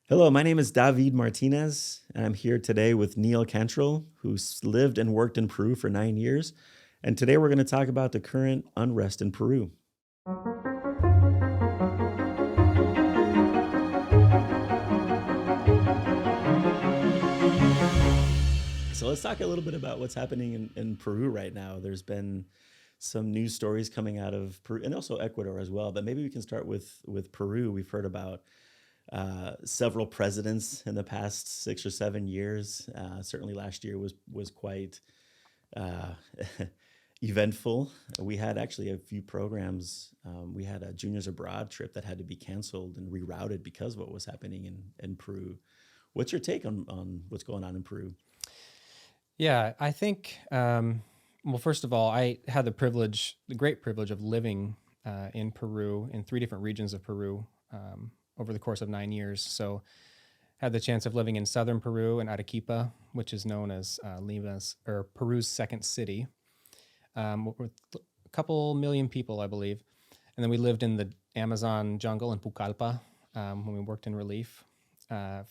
Hello, my name is David Martinez, and I'm here today with Neil Cantrall, who's lived and worked in Peru for 9 years. And today we're going to talk about the current unrest in Peru. So let's talk a little bit about what's happening in Peru right now. There's been some news stories coming out of Peru and also Ecuador as well. But maybe we can start with Peru. We've heard about several presidents in the past 6 or 7 years. Certainly last year was quite uh, eventful. We had actually a few programs. We had a Juniors Abroad trip that had to be canceled and rerouted because of what was happening in Peru. What's your take on what's going on in Peru? Yeah, I think, well, first of all, I had the great privilege of living in Peru, in three different regions of Peru over the course of 9 years. So had the chance of living in southern Peru in Arequipa, which is known as Peru's second city, with a couple million people, I believe. And then we lived in the Amazon jungle in Pucallpa when we worked in relief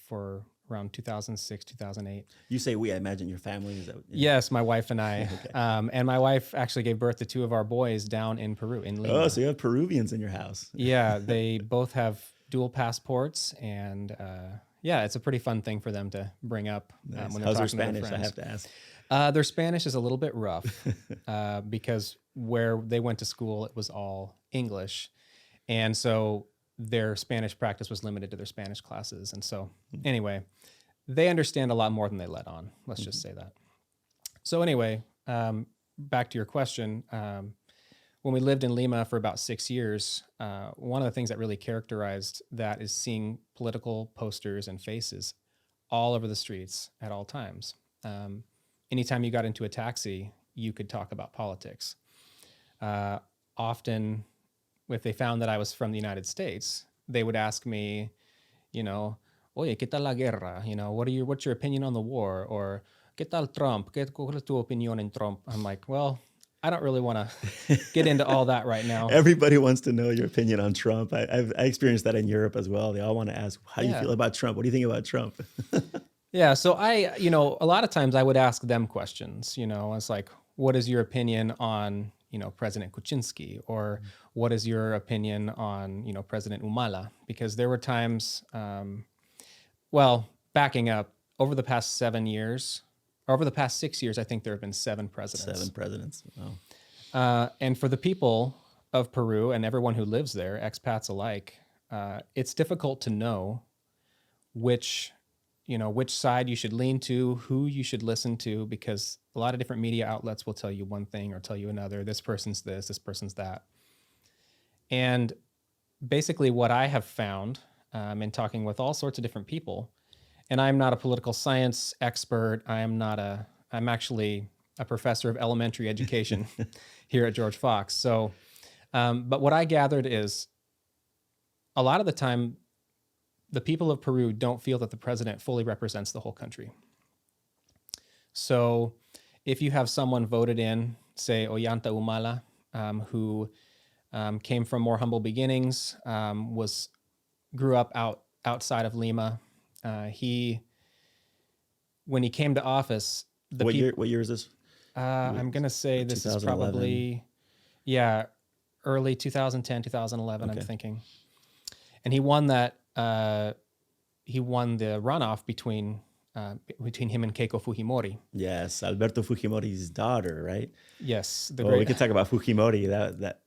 for around 2006, 2008. You say we. I imagine your family is that. Yes, my wife and I. Okay. And my wife actually gave birth to two of our boys down in Peru, in Lima. Oh, so you have Peruvians in your house. Yeah, they both have dual passports, and yeah, it's a pretty fun thing for them to bring up Nice. when they're How's their talking to their Spanish? I friends. have to ask. Their Spanish is a little bit rough because where they went to school, it was all English. And so their Spanish practice was limited to their Spanish classes. And so anyway, they understand a lot more than they let on. Let's just say that. So anyway, back to your question. When we lived in Lima for about 6 years, one of the things that really characterized that is seeing political posters and faces all over the streets at all times. Anytime you got into a taxi, you could talk about politics. Often, if they found that I was from the United States, they would ask me, oye, ¿qué tal la guerra? What's your opinion on the war? Or, ¿qué tal Trump? ¿Cuál es tu opinión en Trump? I'm like, well, I don't really want to get into all that right now. Everybody wants to know your opinion on Trump. I experienced that in Europe as well. They all want to ask, how do you feel about Trump? What do you think about Trump? Yeah. So a lot of times I would ask them questions, it's like, what is your opinion on, President Kuczynski? Or what is your opinion on, President Humala? Because there were times, backing up, over the past 6 years, I think there have been 7 presidents. 7 presidents. Wow. And for the people of Peru and everyone who lives there, expats alike, it's difficult to know which side you should lean to, who you should listen to, because a lot of different media outlets will tell you one thing or tell you another. This person's this person's that. And basically what I have found in talking with all sorts of different people, and I'm not a political science expert. I'm actually a professor of elementary education here at George Fox. So, but what I gathered is a lot of the time, the people of Peru don't feel that the president fully represents the whole country. So if you have someone voted in, say Ollanta Humala, who came from more humble beginnings, grew up outside of Lima, when he came to office, What year is this? I'm going to say this is 2011. probably, early 2010, 2011, Okay. I'm thinking. And he won that, he won the runoff between him and Keiko Fujimori. Yes, Alberto Fujimori's daughter, right? Yes. We could talk about Fujimori.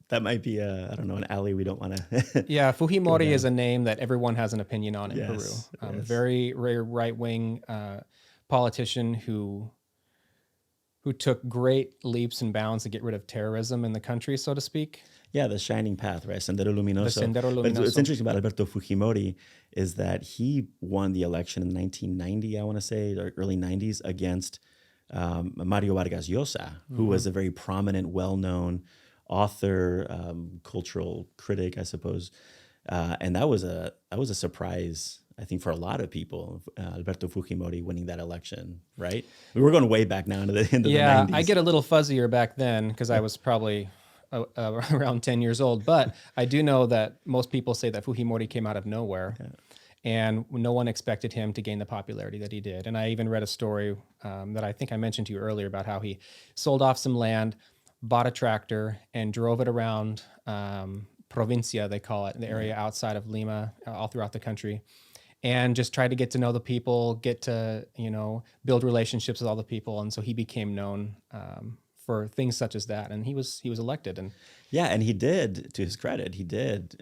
That might be an alley we don't want to. Yeah, Fujimori is a name that everyone has an opinion on in Yes, Peru. yes. Very, very right-wing politician who took great leaps and bounds to get rid of terrorism in the country, so to speak. Yeah, the shining path, right? Sendero Luminoso. The Sendero But what's Luminoso. interesting about Alberto Fujimori is that he won the election in 1990, I want to say, or early 90s, against Mario Vargas Llosa, who was a very prominent, well-known author, cultural critic, I suppose. And that was a surprise, I think, for a lot of people, Alberto Fujimori winning that election, right? We were going way back now into the 90s. I get a little fuzzier back then because I was probably around 10 years old. But I do know that most people say that Fujimori came out of nowhere. Yeah. and no one expected him to gain the popularity that he did. And I even read a story that I think I mentioned to you earlier about how he sold off some land, bought a tractor, and drove it around provincia, they call it, the area outside of Lima, all throughout the country, and just tried to get to know the people, get to, build relationships with all the people. And so he became known for things such as that. And he was elected. And Yeah, and he did, to his credit, he did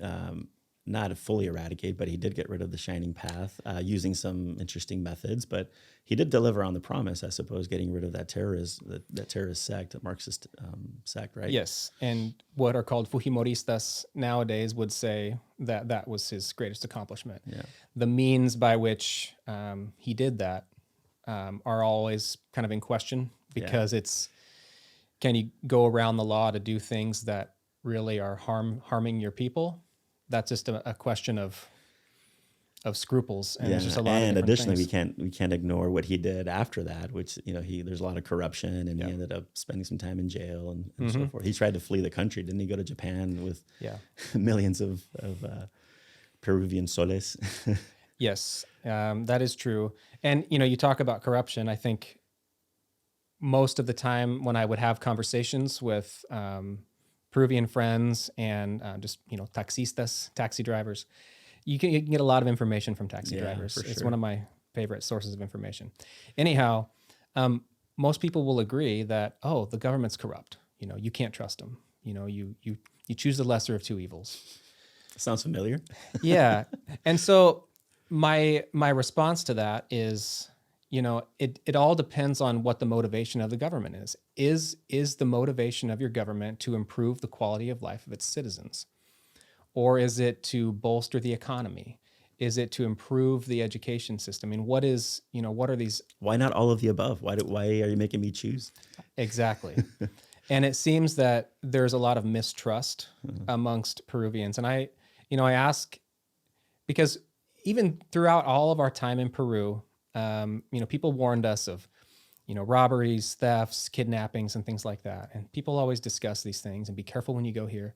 not fully eradicate, but he did get rid of the Shining Path using some interesting methods. But he did deliver on the promise, I suppose, getting rid of that terrorist sect, that Marxist sect, right? yes, and what are called Fujimoristas nowadays would say that that was his greatest accomplishment. Yeah. The means by which he did that are always kind of in question, because it's, can you go around the law to do things that really are harming your people? That's just a question of scruples, and there's just a lot of different additionally, things. we can't ignore what he did after that, which there's a lot of corruption, and he ended up spending some time in jail and so forth. He tried to flee the country, didn't he? Go to Japan with millions of Peruvian soles. Yes, that is true. And you talk about corruption. I think most of the time when I would have conversations with Peruvian friends and just taxistas, taxi drivers, you can get a lot of information from taxi drivers. For It's sure. one of my favorite sources of information. Anyhow, most people will agree that, oh, the government's corrupt. You can't trust them. You choose the lesser of two evils. Sounds familiar. Yeah. And so my response to that is, it all depends on what the motivation of the government is. Is the motivation of your government to improve the quality of life of its citizens? Or is it to bolster the economy? Is it to improve the education system? I mean, what are these? Why not all of the above? Why are you making me choose? Exactly. And it seems that there's a lot of mistrust amongst Peruvians. And I ask, because even throughout all of our time in Peru, people warned us of, robberies, thefts, kidnappings, and things like that. And people always discuss these things and be careful when you go here.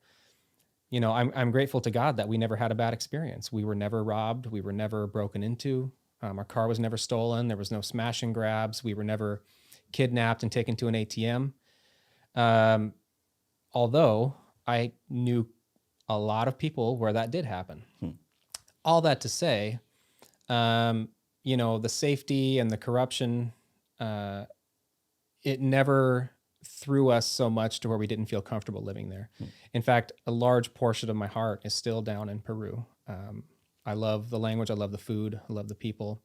I'm grateful to God that we never had a bad experience. We were never robbed. We were never broken into. Our car was never stolen. There was no smash and grabs. We were never kidnapped and taken to an ATM. Although I knew a lot of people where that did happen. All that to say, the safety and the corruption, it never threw us so much to where we didn't feel comfortable living there. In fact, a large portion of my heart is still down in Peru. I love the language. I love the food. I love the people.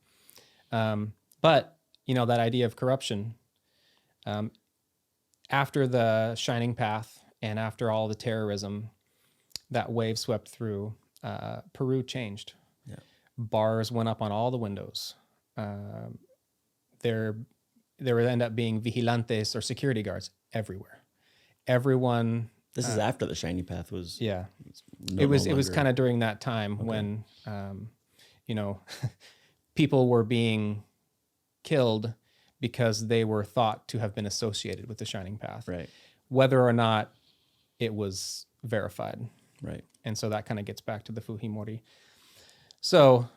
But, that idea of corruption, after the Shining Path and after all the terrorism that wave swept through, Peru changed. Yeah. Bars went up on all the windows. There would end up being vigilantes or security guards everywhere. Everyone. This is after the Shiny Path was. Yeah. No It was longer- kind of during that time when, people were being killed because they were thought to have been associated with the Shining Path, Right. whether or not it was verified. Right. And so that kind of gets back to the Fujimori. So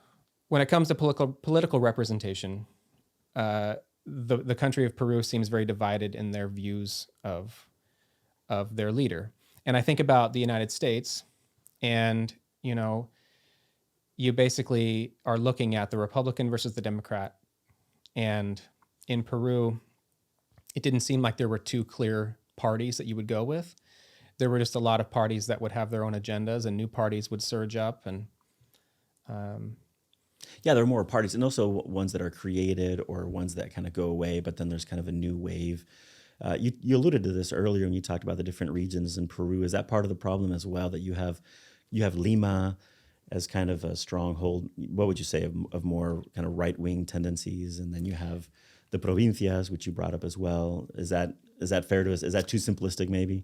when it comes to political representation, the country of Peru seems very divided in their views of their leader. And I think about the United States, and you basically are looking at the Republican versus the Democrat. And in Peru, it didn't seem like there were two clear parties that you would go with. There were just a lot of parties that would have their own agendas, and new parties would surge up. And Yeah, there are more parties, and also ones that are created or ones that kind of go away, but then there's kind of a new wave. You alluded to this earlier when you talked about the different regions in Peru. Is that part of the problem as well, that you have Lima as kind of a stronghold? What would you say of more kind of right-wing tendencies, and then you have the provincias, which you brought up as well. Is that fair to us? Is that too simplistic maybe?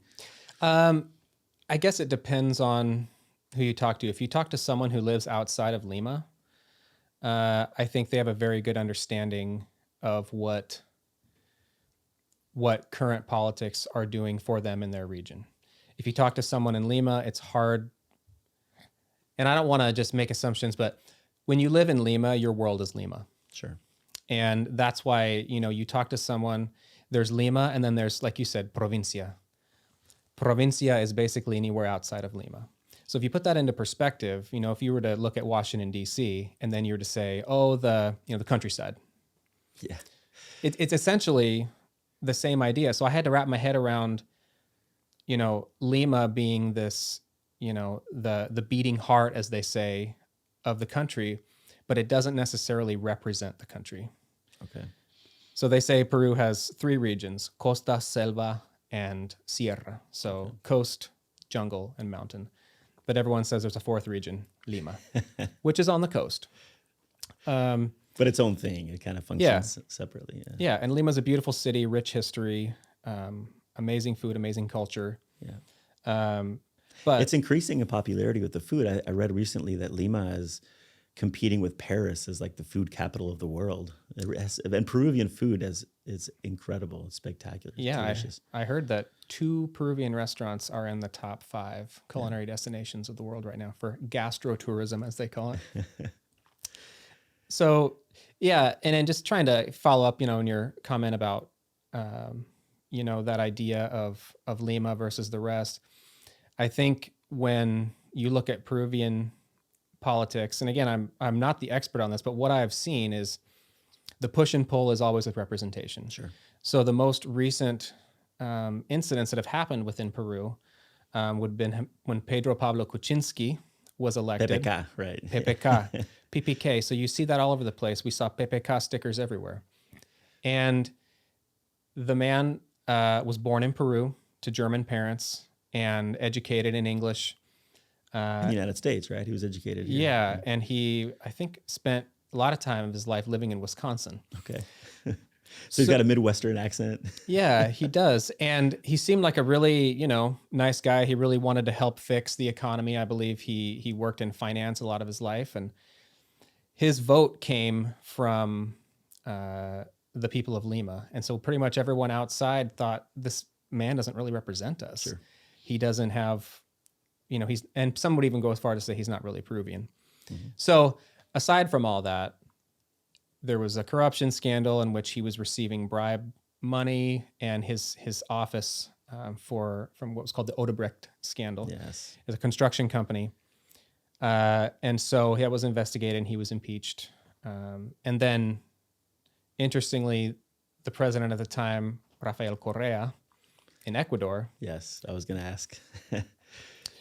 I guess it depends on who you talk to. If you talk to someone who lives outside of Lima, I think they have a very good understanding of what current politics are doing for them in their region. If you talk to someone in Lima, it's hard. And I don't want to just make assumptions, but when you live in Lima, your world is Lima. Sure. And that's why, you talk to someone, there's Lima, and then there's, like you said, provincia. Provincia is basically anywhere outside of Lima. So if you put that into perspective, if you were to look at Washington, D.C., and then you were to say, oh, the countryside. Yeah. It's essentially the same idea. So I had to wrap my head around, Lima being this, the beating heart, as they say, of the country, but it doesn't necessarily represent the country. Okay. So they say Peru has 3 regions: Costa, Selva, and Sierra. So coast, jungle, and mountain. But everyone says there's a 4th region, Lima, which is on the coast. But its own thing. It kind of functions separately. Yeah. Yeah, and Lima's a beautiful city, rich history, amazing food, amazing culture. Yeah. But it's increasing in popularity with the food. I read recently that Lima is competing with Paris as like the food capital of the world. And Peruvian food is incredible. It's spectacular. It's delicious. I heard that 2 Peruvian restaurants are in the top 5 culinary destinations of the world right now for gastrotourism, as they call it. So, yeah, and then just trying to follow up, in your comment about, that idea of Lima versus the rest. I think when you look at Peruvian politics, and again, I'm not the expert on this, but what I've seen is the push and pull is always with representation. Sure. So the most recent incidents that have happened within Peru would have been when Pedro Pablo Kuczynski was elected. PPK, right. PPK, PPK. So you see that all over the place. We saw PPK stickers everywhere. And the man was born in Peru to German parents and educated in English. In the United States, right? He was educated here. Yeah, and he, I think, spent a lot of time of his life living in Wisconsin. Okay. So he's got a Midwestern accent. Yeah, he does. And he seemed like a really, nice guy. He really wanted to help fix the economy. I believe he worked in finance a lot of his life. And his vote came from the people of Lima. And so pretty much everyone outside thought, this man doesn't really represent us. Sure. He doesn't have, and some would even go as far to say he's not really Peruvian. Mm-hmm. So aside from all that, there was a corruption scandal in which he was receiving bribe money, and his office from what was called the Odebrecht scandal. Yes. Is a construction company. And so that was investigated and he was impeached. And then, interestingly, the president at the time, Rafael Correa, in Ecuador. Yes, I was going to ask.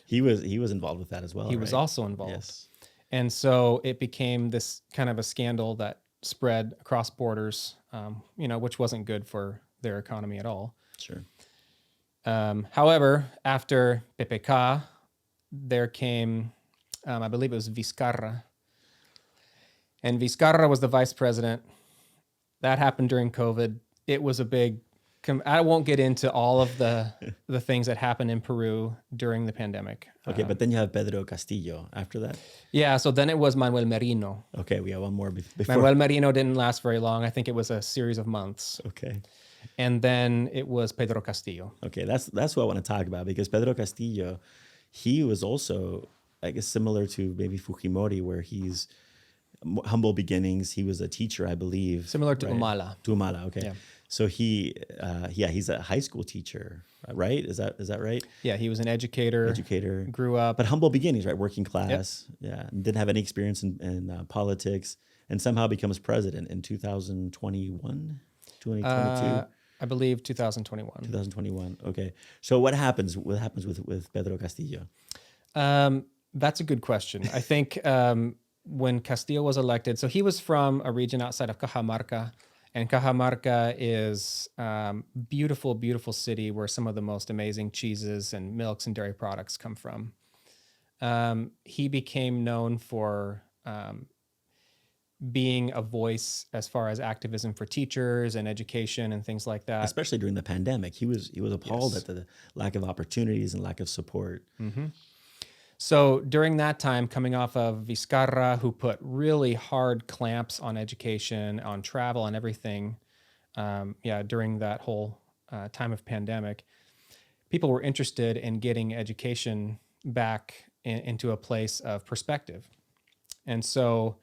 He was involved with that as well. He was also involved. Yes. And so it became this kind of a scandal that spread across borders, which wasn't good for their economy at all. Sure. However, after PPK, there came, I believe it was Viscarra. And Viscarra was the vice president. That happened during COVID. It was a big, I won't get into all of the things that happened in Peru during the pandemic. Okay, but then you have Pedro Castillo after that. Yeah, so then it was Manuel Merino. Okay, we got one more before. Manuel Merino didn't last very long. I think it was a series of months. Okay. And then it was Pedro Castillo. Okay, that's what I want to talk about, because Pedro Castillo, he was also, I guess, similar to maybe Fujimori, where he's humble beginnings. He was a teacher, I believe. Similar to right? Humala. To Humala, okay. Yeah. So he's a high school teacher, right? Is that right? Yeah, he was an educator. Grew up. But humble beginnings, right? Working class. Yep. Yeah. And didn't have any experience in politics, and somehow becomes president in 2021, 2022. I believe 2021. 2021. Okay. So what happens with Pedro Castillo? That's a good question. I think when Castillo was elected, so he was from a region outside of Cajamarca, and Cajamarca is beautiful, beautiful city where some of the most amazing cheeses and milks and dairy products come from. He became known for being a voice as far as activism for teachers and education and things like that. Especially during the pandemic, he was appalled at the lack of opportunities and lack of support. Mm-hmm. So during that time, coming off of Viscarra, who put really hard clamps on education, on travel, on everything, during that whole time of pandemic, people were interested in getting education back into a place of perspective. And so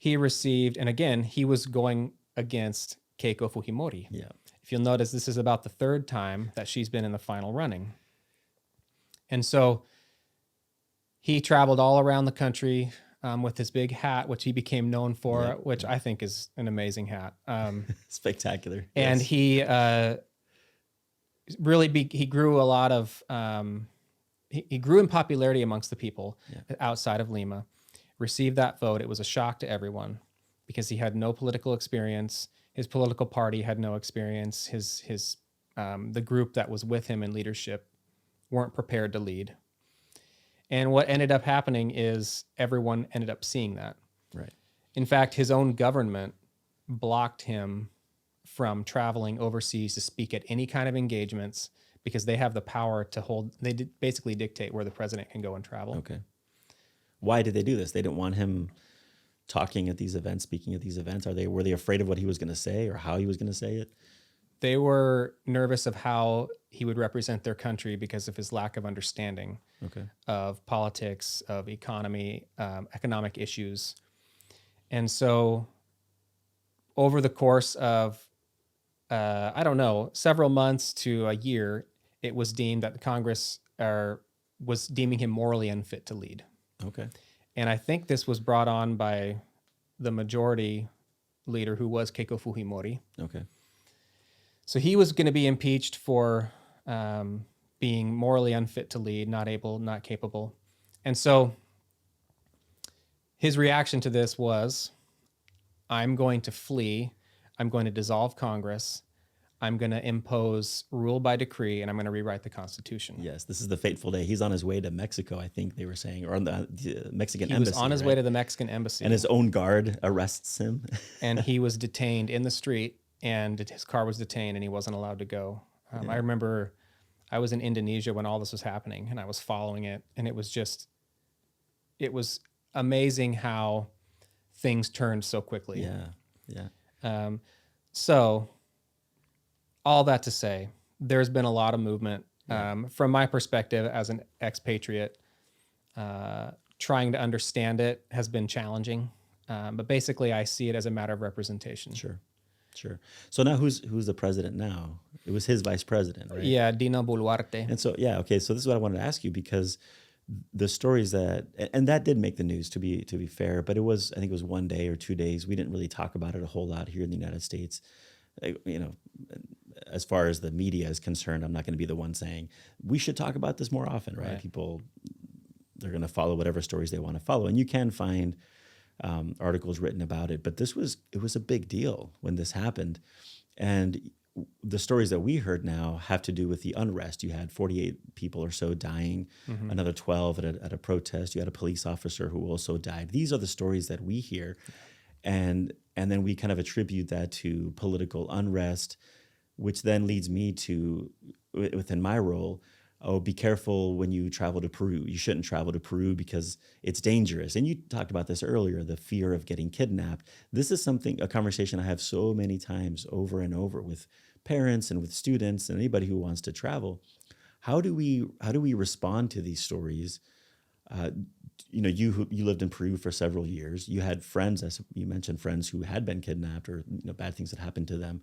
he received, and again, he was going against Keiko Fujimori. Yeah. If you'll notice, this is about the third time that she's been in the final running. And so he traveled all around the country with his big hat, which he became known for, which I think is an amazing hat. Spectacular. And Yes. he he grew a lot of, he grew in popularity amongst the people outside of Lima, received that vote. It was a shock to everyone because he had no political experience. His political party had no experience. The group that was with him in leadership weren't prepared to lead. And what ended up happening is everyone ended up seeing that. Right. In fact, his own government blocked him from traveling overseas to speak at any kind of engagements because they have the power to basically dictate where the president can go and travel. Okay. Why did they do this? They didn't want him talking at these events, speaking at these events. Were they afraid of what he was going to say or how he was going to say it? They were nervous of how he would represent their country because of his lack of understanding of politics, of economy, economic issues. And so over the course of, several months to a year, it was deemed that the Congress was deeming him morally unfit to lead. Okay. And I think this was brought on by the majority leader, who was Keiko Fujimori. Okay. So he was going to be impeached for being morally unfit to lead, not able, not capable. And so his reaction to this was, I'm going to flee. I'm going to dissolve Congress. I'm going to impose rule by decree, and I'm going to rewrite the Constitution. Yes, this is the fateful day. He's on his way to Mexico, I think they were saying, or on the Mexican embassy. He was on his way to the Mexican embassy. And his own guard arrests him. And he was detained in the street, and his car was detained, and he wasn't allowed to go. I remember I was in Indonesia when all this was happening, and I was following it, and it was amazing how things turned so quickly. Yeah. So all that to say, there's been a lot of movement. From my perspective as an expatriate, trying to understand it has been challenging. But basically, I see it as a matter of representation. Sure. So now who's the president now? It was his vice president, right? Yeah, Dina Boluarte. And so, okay. So this is what I wanted to ask you, because the stories that did make the news, to be fair, but I think it was 1 day or 2 days. We didn't really talk about it a whole lot here in the United States. As far as the media is concerned, I'm not going to be the one saying we should talk about this more often, right? People, they're going to follow whatever stories they want to follow, and you can find articles written about it. But it was a big deal when this happened, and the stories that we heard now have to do with the unrest. You had 48 people or so dying, another 12 at a protest. You had a police officer who also died. These are the stories that we hear, and then we kind of attribute that to political unrest, which then leads me to, within my role, be careful when you travel to Peru. You shouldn't travel to Peru because it's dangerous. And you talked about this earlier, the fear of getting kidnapped. This is a conversation I have so many times over and over with parents and with students and anybody who wants to travel. How do we respond to these stories? You lived in Peru for several years. You had friends, as you mentioned, friends who had been kidnapped or bad things had happened to them.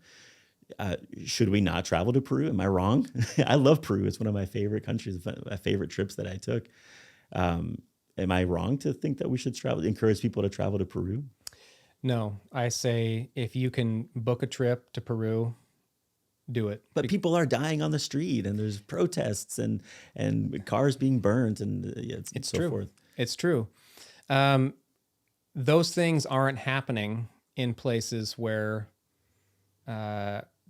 Should we not travel to Peru? Am I wrong? I love Peru. It's one of my favorite countries, my favorite trips that I took. Am I wrong to think that we should encourage people to travel to Peru? No, I say if you can book a trip to Peru, do it. But people are dying on the street, and there's protests and cars being burnt, and it's so true. forth. It's true. Those things aren't happening in places where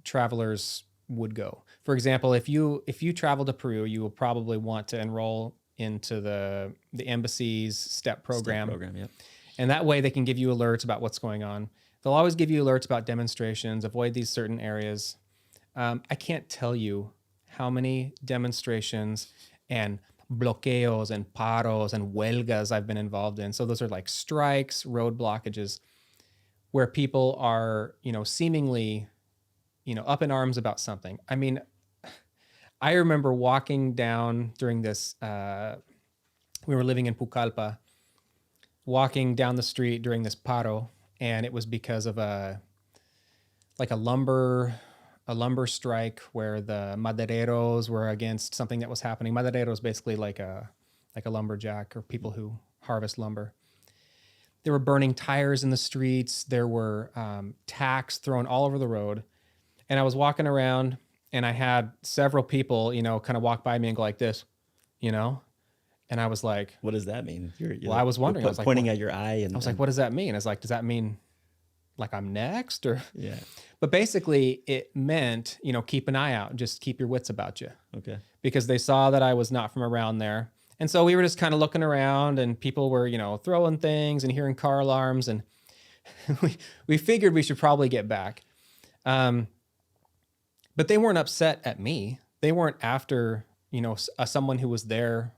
travelers would go. For example, if you travel to Peru, you will probably want to enroll into the embassy's STEP program. Yep. And that way they can give you alerts about what's going on. They'll always give you alerts about demonstrations, avoid these certain areas. I can't tell you how many demonstrations and bloqueos and paros and huelgas I've been involved in. So those are like strikes, road blockages, where people are, seemingly, up in arms about something. I mean, I remember walking down during this, we were living in Pucallpa, walking down the street during this paro, and it was because of a lumber strike where the madereros were against something that was happening. Maderero is basically like a lumberjack or people who harvest lumber. They were burning tires in the streets. There were tacks thrown all over the road. And I was walking around and I had several people, kind of walk by me and go like this, and I was like, what does that mean? Well, I was wondering. I was like, pointing at your eye. And I was like, what does that mean? I was like, does that mean like I'm next? Or Yeah. But basically it meant, keep an eye out, just keep your wits about you. Okay. Because they saw that I was not from around there. And so we were just kind of looking around and people were, throwing things and hearing car alarms. And we figured we should probably get back. But they weren't upset at me. They weren't after, someone who was there,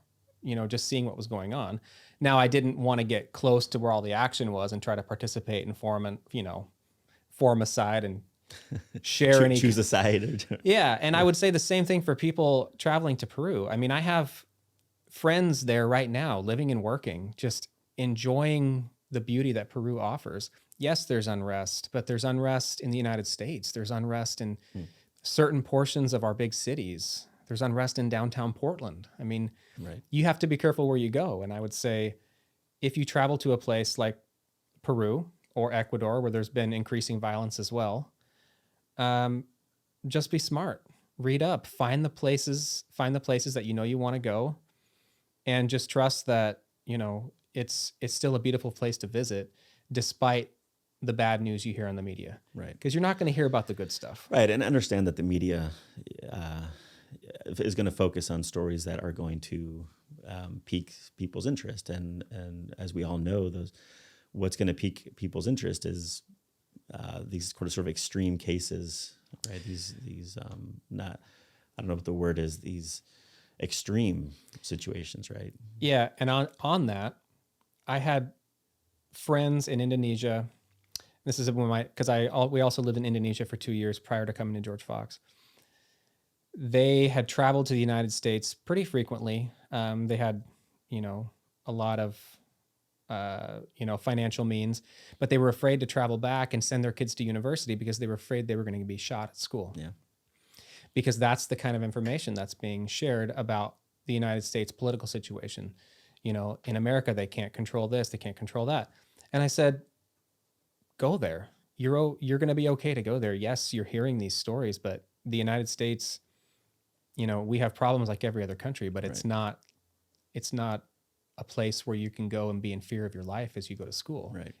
just seeing what was going on. Now, I didn't want to get close to where all the action was and try to participate and form a side and share any... Choose a side. Yeah, and I would say the same thing for people traveling to Peru. I mean, I have friends there right now, living and working, just enjoying the beauty that Peru offers. Yes, there's unrest, but there's unrest in the United States. There's unrest in certain portions of our big cities. There's unrest in downtown Portland. I mean, Right. You have to be careful where you go. And I would say if you travel to a place like Peru or Ecuador, where there's been increasing violence as well, just be smart, read up, find the places that you want to go, and just trust that, it's still a beautiful place to visit despite the bad news you hear on the media. Right. Because you're not going to hear about the good stuff. Right. And understand that the media is going to focus on stories that are going to pique people's interest. And as we all know, what's going to pique people's interest is these sort of extreme cases, right? These not, I don't know what the word is, these extreme situations, right? Yeah. And on that, I had friends in Indonesia. This is because we also lived in Indonesia for 2 years prior to coming to George Fox. They had traveled to the United States pretty frequently. They had, a lot of, financial means, but they were afraid to travel back and send their kids to university because they were afraid they were going to be shot at school. Yeah. Because that's the kind of information that's being shared about the United States political situation. In America, they can't control this, they can't control that. And I said, go there. You're going to be okay to go there. Yes, you're hearing these stories, but the United States, we have problems like every other country, but it's not a place where you can go and be in fear of your life as you go to school. Right.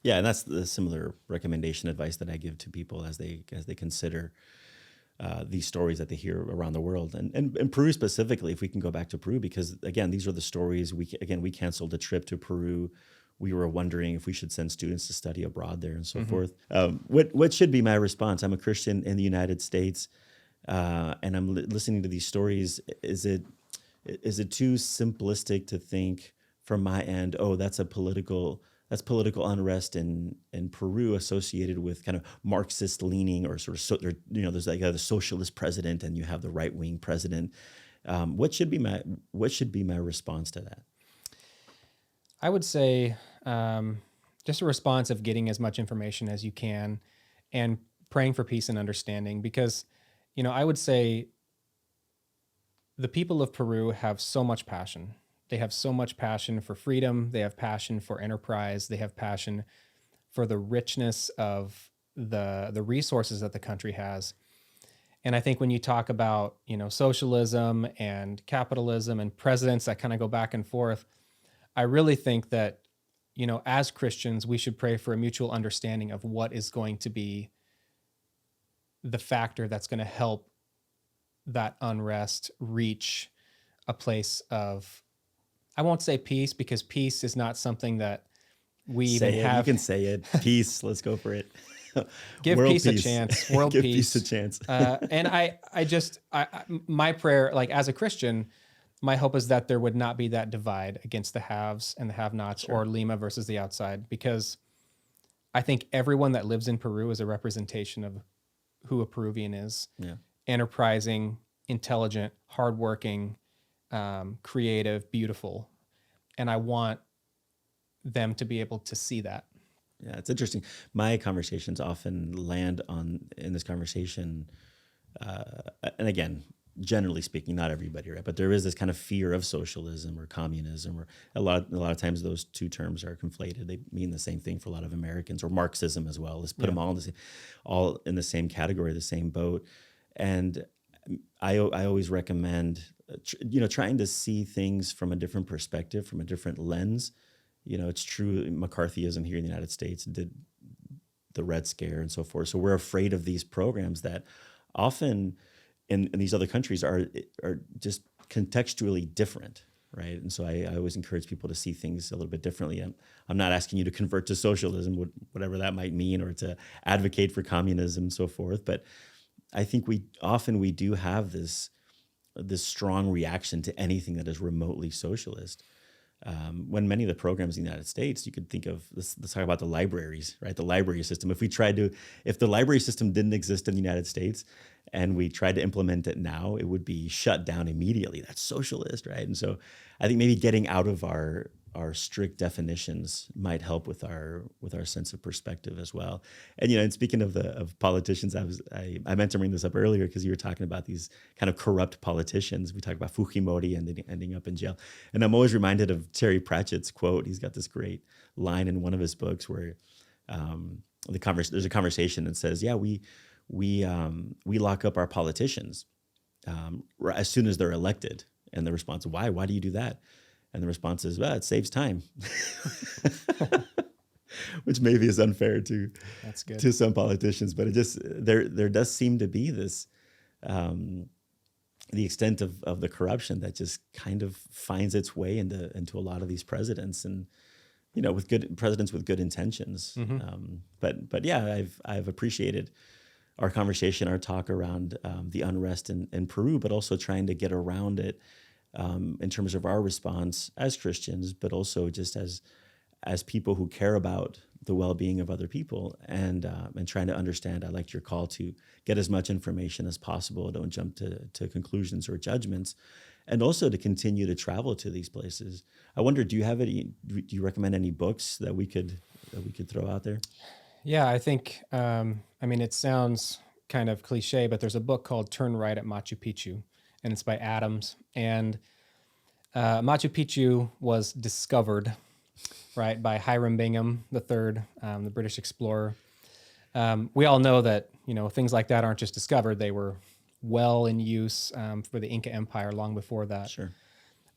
Yeah, and that's the similar recommendation advice that I give to people as they consider these stories that they hear around the world, and Peru specifically. If we can go back to Peru, because again, these are the stories. We canceled a trip to Peru. We were wondering if we should send students to study abroad there and so forth. What should be my response? I'm a Christian in the United States, and I'm listening to these stories. Is it too simplistic to think from my end, oh, that's political unrest in Peru associated with kind of Marxist leaning or sort of, there's like the socialist president and you have the right wing president. What should be my response to that? I would say just a response of getting as much information as you can and praying for peace and understanding, because, I would say the people of Peru have so much passion. They have so much passion for freedom. They have passion for enterprise. They have passion for the richness of the resources that the country has. And I think when you talk about, socialism and capitalism and presidents that kind of go back and forth, I really think that, as Christians, we should pray for a mutual understanding of what is going to be the factor that's going to help that unrest reach a place of, I won't say peace, because peace is not something that we even have. You can say it. Peace. Let's go for it. Give World peace a chance. World Give peace. peace a chance. And I my prayer, like as a Christian, my hope is that there would not be that divide against the haves and the have-nots, or Lima versus the outside, because I think everyone that lives in Peru is a representation of who a Peruvian is. Yeah. Enterprising, intelligent, hardworking, creative, beautiful. And I want them to be able to see that. Yeah, it's interesting. My conversations often land in this conversation, and again, generally speaking, not everybody, right? But there is this kind of fear of socialism or communism, or a lot of times those two terms are conflated. They mean the same thing for a lot of Americans, or Marxism as well. Let's put Yeah. them all in the same category, the same boat. And I always recommend, trying to see things from a different perspective, from a different lens. It's true McCarthyism here in the United States did the Red Scare and so forth. So we're afraid of these programs that often in these other countries are just contextually different, right? And so I always encourage people to see things a little bit differently. I'm not asking you to convert to socialism, whatever that might mean, or to advocate for communism and so forth. But I think we do have this strong reaction to anything that is remotely socialist. When many of the programs in the United States, you could think of, let's talk about the libraries, right? The library system. If the library system didn't exist in the United States and we tried to implement it now, it would be shut down immediately. That's socialist, right? And so I think maybe getting out of our strict definitions might help with our sense of perspective as well. And speaking of politicians, I meant to bring this up earlier because you were talking about these kind of corrupt politicians. We talked about Fujimori and ending up in jail, and I'm always reminded of Terry Pratchett's quote. He's got this great line in one of his books where there's a conversation that says, "Yeah, we lock up our politicians as soon as they're elected," and the response, "Why? Why do you do that?" And the response is, well, it saves time, which maybe is unfair to some politicians. But it just there does seem to be this the extent of the corruption that just kind of finds its way into a lot of these presidents, and with good presidents with good intentions. Mm-hmm. But yeah, I've appreciated our conversation, our talk around the unrest in Peru, but also trying to get around it. In terms of our response as Christians, but also just as people who care about the well-being of other people, and trying to understand. I liked your call to get as much information as possible. Don't jump to conclusions or judgments, and also to continue to travel to these places. I wonder, do you recommend any books that we could throw out there? Yeah, I think, it sounds kind of cliche, but there's a book called Turn Right at Machu Picchu, and it's by Adams. And Machu Picchu was discovered, right, by Hiram Bingham III, the British explorer. We all know that, things like that aren't just discovered. They were well in use for the Inca Empire long before that. Sure.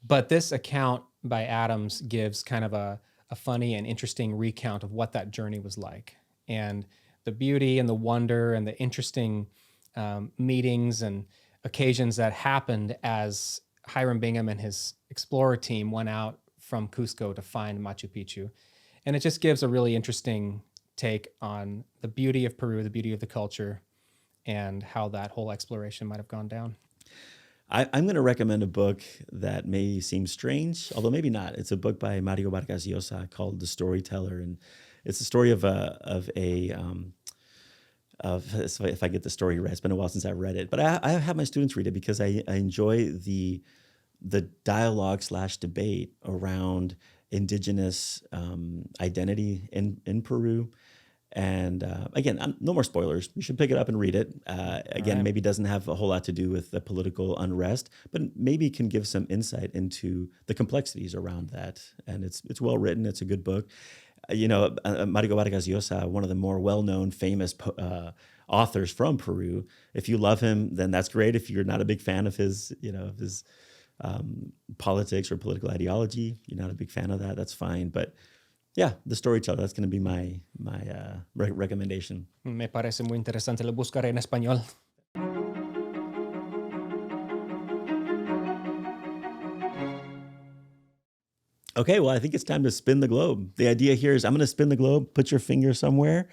But this account by Adams gives kind of a funny and interesting recount of what that journey was like, and the beauty and the wonder and the interesting meetings and occasions that happened as Hiram Bingham and his explorer team went out from Cusco to find Machu Picchu. And it just gives a really interesting take on the beauty of Peru, the beauty of the culture, and how that whole exploration might have gone down. I'm going to recommend a book that may seem strange, although maybe not. It's a book by Mario Vargas Llosa called The Storyteller, and it's the story of if I get the story right. It's been a while since I read it, but I have my students read it because I enjoy the dialogue / debate around indigenous identity in Peru. And again, no more spoilers. You should pick it up and read it. Again, Right. maybe doesn't have a whole lot to do with the political unrest, but maybe can give some insight into the complexities around that. And it's well written. It's a good book. Mario Vargas Llosa, one of the more well-known, famous authors from Peru. If you love him, then that's great. If you're not a big fan of his politics or political ideology, you're not a big fan of that, that's fine. But yeah, The Storyteller, that's going to be my recommendation. Me parece muy interesante. Lo buscaré en español. Okay, well, I think it's time to spin the globe. The idea here is I'm going to spin the globe, put your finger somewhere,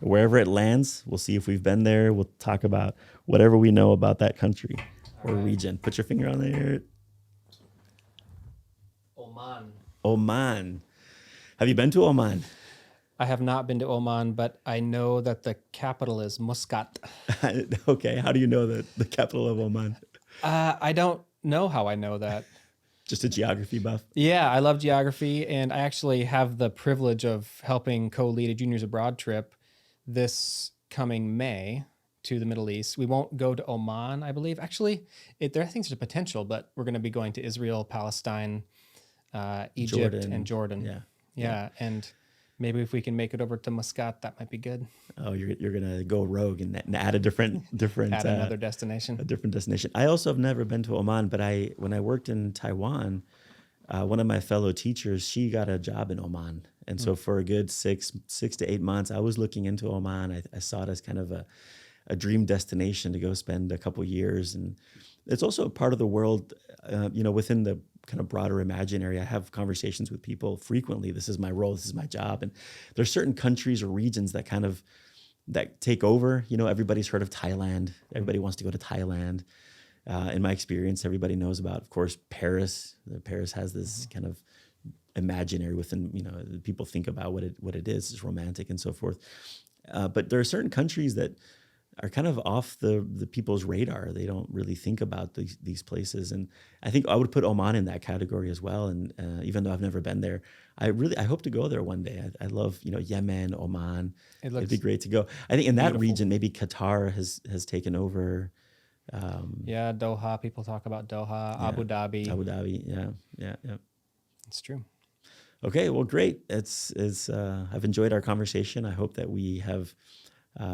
wherever it lands. We'll see if we've been there. We'll talk about whatever we know about that country or region. Put your finger on there. Oman. Have you been to Oman? I have not been to Oman, but I know that the capital is Muscat. Okay, how do you know the capital of Oman? I don't know how I know that. Just a geography buff. Yeah, I love geography, and I actually have the privilege of helping co-lead a Juniors Abroad trip this coming May to the Middle East. We won't go to Oman, I believe. Actually, there I think there's a potential, but we're going to be going to Israel, Palestine, Egypt, and Jordan. Yeah, and maybe if we can make it over to Muscat, that might be good. Oh, you're gonna go rogue and add a different Add another destination. A different destination. I also have never been to Oman, but when I worked in Taiwan, one of my fellow teachers, she got a job in Oman, and so for a good 6 to 8 months, I was looking into Oman. I saw it as kind of a dream destination to go spend a couple years, and it's also a part of the world, within the kind of broader imaginary. I have conversations with people frequently. This is my role. This is my job. And there's certain countries or regions that take over. Everybody's heard of Thailand. Everybody wants to go to Thailand. In my experience, everybody knows about, of course, Paris. Paris has this kind of imaginary within, people think about what it is. It's romantic and so forth. But there are certain countries that are kind of off the people's radar. They don't really think about these places. And I think I would put Oman in that category as well. And even though I've never been there, I hope to go there one day. I love, Yemen, Oman. It'd be great to go. I think in that region, maybe Qatar has taken over. Doha. People talk about Doha, Abu Dhabi. Yeah. It's true. Okay, well, great. I've enjoyed our conversation. I hope that we have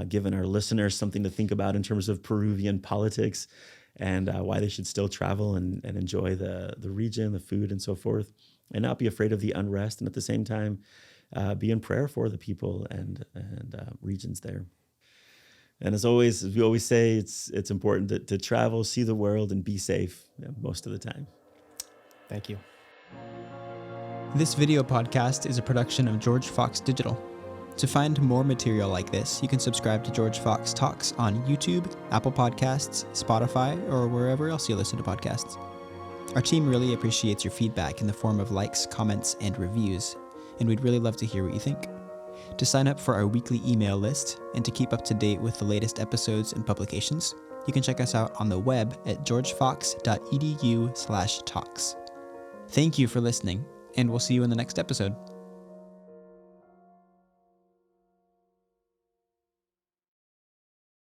given our listeners something to think about in terms of Peruvian politics and why they should still travel and enjoy the region, the food, and so forth, and not be afraid of the unrest, and at the same time be in prayer for the people and regions there. And as always, as we always say, it's important to travel, see the world, and be safe most of the time. Thank you. This video podcast is a production of George Fox Digital. To find more material like this, you can subscribe to George Fox Talks on YouTube, Apple Podcasts, Spotify, or wherever else you listen to podcasts. Our team really appreciates your feedback in the form of likes, comments, and reviews, and we'd really love to hear what you think. To sign up for our weekly email list and to keep up to date with the latest episodes and publications, you can check us out on the web at georgefox.edu/talks. Thank you for listening, and we'll see you in the next episode.